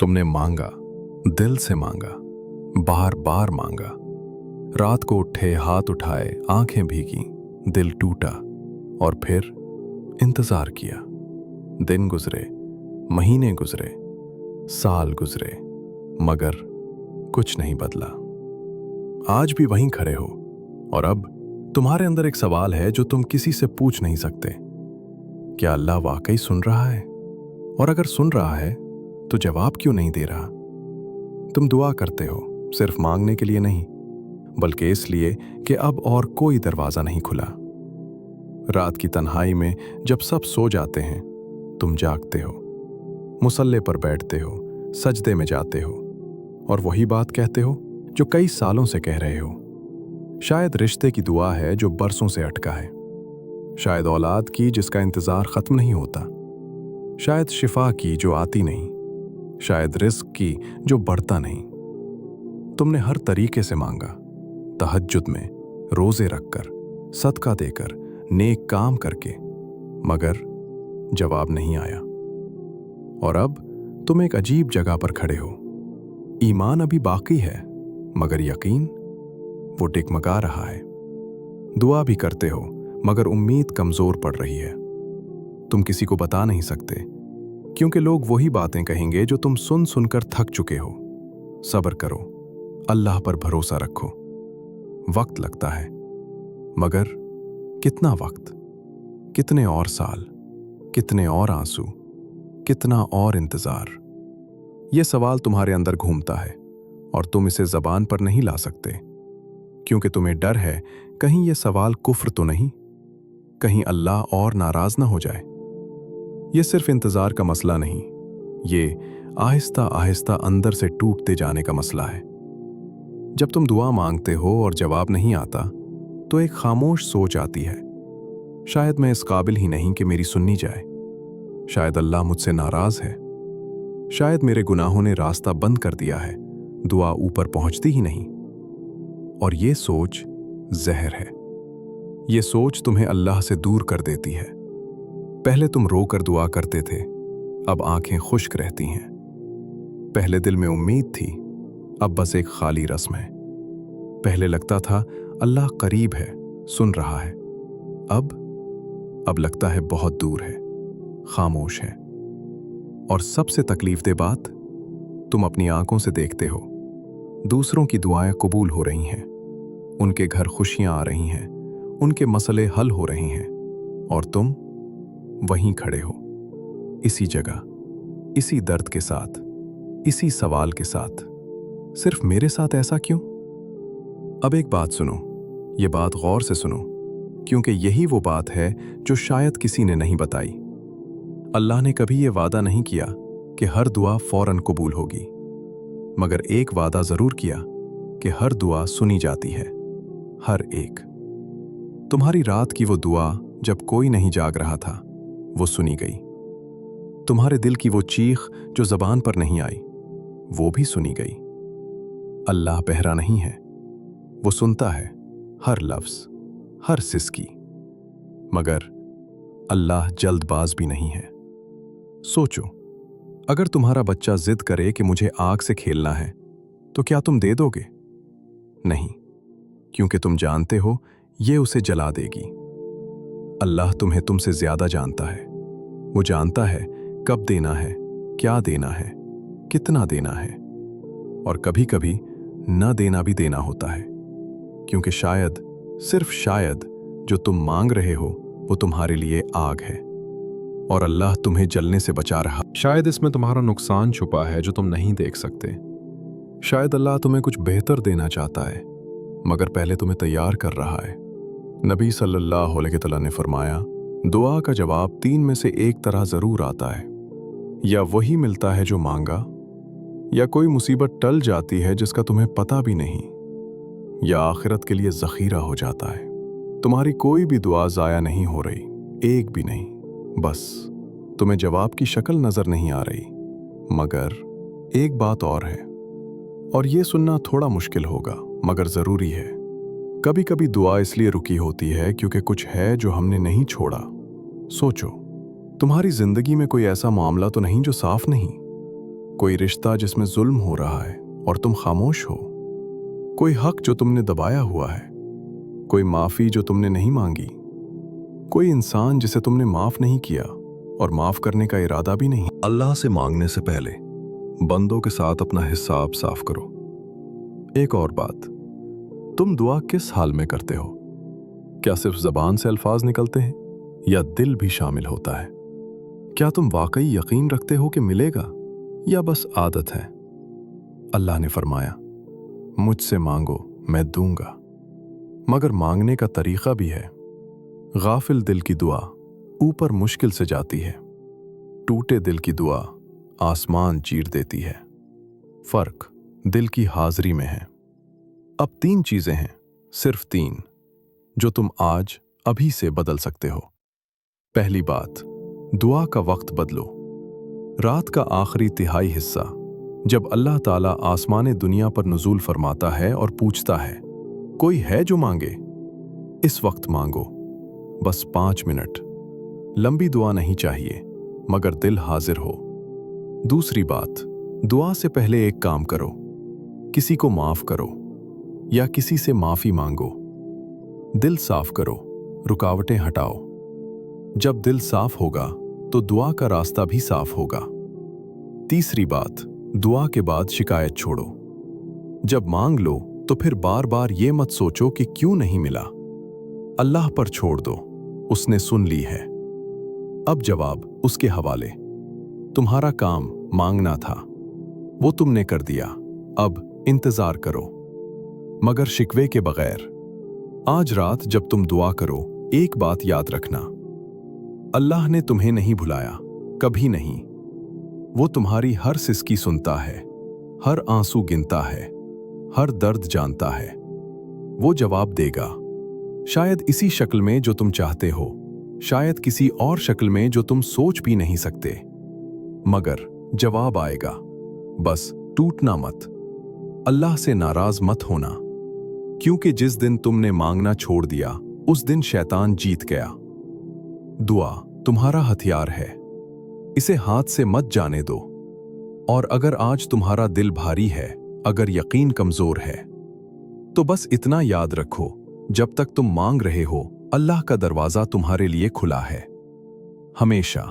तुमने मांगा, दिल से मांगा, बार बार मांगा। रात को उठे, हाथ उठाए, आंखें भीगी, दिल टूटा और फिर इंतजार किया। दिन गुजरे, महीने गुजरे, साल गुजरे, मगर कुछ नहीं बदला। आज भी वहीं खड़े हो और अब तुम्हारे अंदर एक सवाल है जो तुम किसी से पूछ नहीं सकते। क्या अल्लाह वाकई सुन रहा है? और अगर सुन रहा है तो जवाब क्यों नहीं दे रहा? तुम दुआ करते हो सिर्फ मांगने के लिए नहीं, बल्कि इसलिए कि अब और कोई दरवाजा नहीं खुला। रात की तन्हाई में जब सब सो जाते हैं, तुम जागते हो, मुसल्ले पर बैठते हो, सजदे में जाते हो और वही बात कहते हो जो कई सालों से कह रहे हो। शायद रिश्ते की दुआ है जो बरसों से अटका है, शायद औलाद की जिसका इंतजार खत्म नहीं होता, शायद शिफा की जो आती नहीं, शायद रिस्क की जो बढ़ता नहीं। तुमने हर तरीके से मांगा, तहज्जुद में, रोजे रखकर, सदका देकर, नेक काम करके, मगर जवाब नहीं आया। और अब तुम एक अजीब जगह पर खड़े हो। ईमान अभी बाकी है, मगर यकीन वो टिकमगा रहा है। दुआ भी करते हो, मगर उम्मीद कमजोर पड़ रही है। तुम किसी को बता नहीं सकते, क्योंकि लोग वही बातें कहेंगे जो तुम सुन सुनकर थक चुके हो। सब्र करो, अल्लाह पर भरोसा रखो। वक्त लगता है, मगर कितना वक्त, कितने और साल, कितने और आंसू, कितना और इंतजार। यह सवाल तुम्हारे अंदर घूमता है और तुम इसे जबान पर नहीं ला सकते, क्योंकि तुम्हें डर है कहीं यह सवाल कुफ्र तो नहीं, कहीं अल्लाह और नाराज ना हो जाए। यह सिर्फ इंतजार का मसला नहीं, ये आहिस्ता आहिस्ता अंदर से टूटते जाने का मसला है। जब तुम दुआ मांगते हो और जवाब नहीं आता, तो एक खामोश सोच आती है, शायद मैं इस काबिल ही नहीं कि मेरी सुननी जाए, शायद अल्लाह मुझसे नाराज है, शायद मेरे गुनाहों ने रास्ता बंद कर दिया है, दुआ ऊपर पहुंचती ही नहीं। और ये सोच जहर है। ये सोच तुम्हें अल्लाह से दूर कर देती है। पहले तुम रोकर दुआ करते थे, अब आंखें खुश्क रहती हैं। पहले दिल में उम्मीद थी, अब बस एक खाली रस्म है। पहले लगता था अल्लाह करीब है, सुन रहा है, अब लगता है बहुत दूर है, खामोश है। और सबसे तकलीफदेह बात, तुम अपनी आंखों से देखते हो, दूसरों की दुआएं कबूल हो रही हैं, उनके घर खुशियां आ रही हैं, उनके मसले हल हो रहे हैं, और तुम वहीं खड़े हो, इसी जगह, इसी दर्द के साथ, इसी सवाल के साथ, सिर्फ मेरे साथ ऐसा क्यों? अब एक बात सुनो, ये बात गौर से सुनो, क्योंकि यही वो बात है जो शायद किसी ने नहीं बताई। अल्लाह ने कभी ये वादा नहीं किया कि हर दुआ फौरन कबूल होगी, मगर एक वादा जरूर किया कि हर दुआ सुनी जाती है, हर एक। तुम्हारी रात की वो दुआ जब कोई नहीं जाग रहा था, वो सुनी गई। तुम्हारे दिल की वो चीख जो जबान पर नहीं आई, वो भी सुनी गई। अल्लाह बहरा नहीं है, वो सुनता है हर लफ्ज, हर सिसकी। मगर अल्लाह जल्दबाज भी नहीं है। सोचो, अगर तुम्हारा बच्चा जिद करे कि मुझे आग से खेलना है, तो क्या तुम दे दोगे? नहीं, क्योंकि तुम जानते हो ये उसे जला देगी। अल्लाह तुम्हें तुमसे ज्यादा जानता है। वो जानता है कब देना है, क्या देना है, कितना देना है, और कभी कभी न देना भी देना होता है, क्योंकि शायद, सिर्फ शायद, जो तुम मांग रहे हो वो तुम्हारे लिए आग है और अल्लाह तुम्हें जलने से बचा रहा। शायद इसमें तुम्हारा नुकसान छुपा है जो तुम नहीं देख सकते। शायद अल्लाह तुम्हें कुछ बेहतर देना चाहता है, मगर पहले तुम्हें तैयार कर रहा है। नबी सल्लल्लाहु अलैहि वसल्लम ने फरमाया, दुआ का जवाब 3 में से एक तरह जरूर आता है। या वही मिलता है जो मांगा, या कोई मुसीबत टल जाती है जिसका तुम्हें पता भी नहीं, या आखिरत के लिए जखीरा हो जाता है। तुम्हारी कोई भी दुआ जाया नहीं हो रही, एक भी नहीं। बस तुम्हें जवाब की शक्ल नजर नहीं आ रही। मगर एक बात और है, और ये सुनना थोड़ा मुश्किल होगा, मगर जरूरी है। कभी कभी दुआ इसलिए रुकी होती है क्योंकि कुछ है जो हमने नहीं छोड़ा। सोचो, तुम्हारी जिंदगी में कोई ऐसा मामला तो नहीं जो साफ नहीं, कोई रिश्ता जिसमें जुल्म हो रहा है और तुम खामोश हो, कोई हक जो तुमने दबाया हुआ है, कोई माफी जो तुमने नहीं मांगी, कोई इंसान जिसे तुमने माफ नहीं किया और माफ करने का इरादा भी नहीं। अल्लाह से मांगने से पहले बंदों के साथ अपना हिसाब साफ करो। एक और बात, तुम दुआ किस हाल में करते हो? क्या सिर्फ जबान से अल्फाज निकलते हैं या दिल भी शामिल होता है? क्या तुम वाकई यकीन रखते हो कि मिलेगा या बस आदत है? अल्लाह ने फरमाया, मुझसे मांगो मैं दूंगा, मगर मांगने का तरीका भी है। गाफिल दिल की दुआ ऊपर मुश्किल से जाती है, टूटे दिल की दुआ आसमान चीर देती है। फर्क दिल की हाजिरी में है। अब 3 चीजें हैं, सिर्फ 3, जो तुम आज अभी से बदल सकते हो। पहली बात, दुआ का वक्त बदलो। रात का आखिरी तिहाई हिस्सा, जब अल्लाह ताला आसमाने दुनिया पर नुज़ूल फरमाता है और पूछता है, कोई है जो मांगे? इस वक्त मांगो, बस 5 मिनट। लंबी दुआ नहीं चाहिए, मगर दिल हाजिर हो। दूसरी बात, दुआ से पहले एक काम करो, किसी को माफ करो या किसी से माफी मांगो। दिल साफ करो, रुकावटें हटाओ। जब दिल साफ होगा तो दुआ का रास्ता भी साफ होगा। तीसरी बात, दुआ के बाद शिकायत छोड़ो। जब मांग लो तो फिर बार बार ये मत सोचो कि क्यों नहीं मिला। अल्लाह पर छोड़ दो, उसने सुन ली है। अब जवाब उसके हवाले। तुम्हारा काम मांगना था, वो तुमने कर दिया, अब इंतजार करो, मगर शिकवे के बगैर। आज रात जब तुम दुआ करो, एक बात याद रखना, अल्लाह ने तुम्हें नहीं भुलाया, कभी नहीं। वो तुम्हारी हर सिसकी सुनता है, हर आंसू गिनता है, हर दर्द जानता है। वो जवाब देगा, शायद इसी शक्ल में जो तुम चाहते हो, शायद किसी और शक्ल में जो तुम सोच भी नहीं सकते, मगर जवाब आएगा। बस टूटना मत, अल्लाह से नाराज मत होना, क्योंकि जिस दिन तुमने मांगना छोड़ दिया उस दिन शैतान जीत गया। दुआ तुम्हारा हथियार है, इसे हाथ से मत जाने दो। और अगर आज तुम्हारा दिल भारी है, अगर यकीन कमजोर है, तो बस इतना याद रखो, जब तक तुम मांग रहे हो, अल्लाह का दरवाजा तुम्हारे लिए खुला है, हमेशा।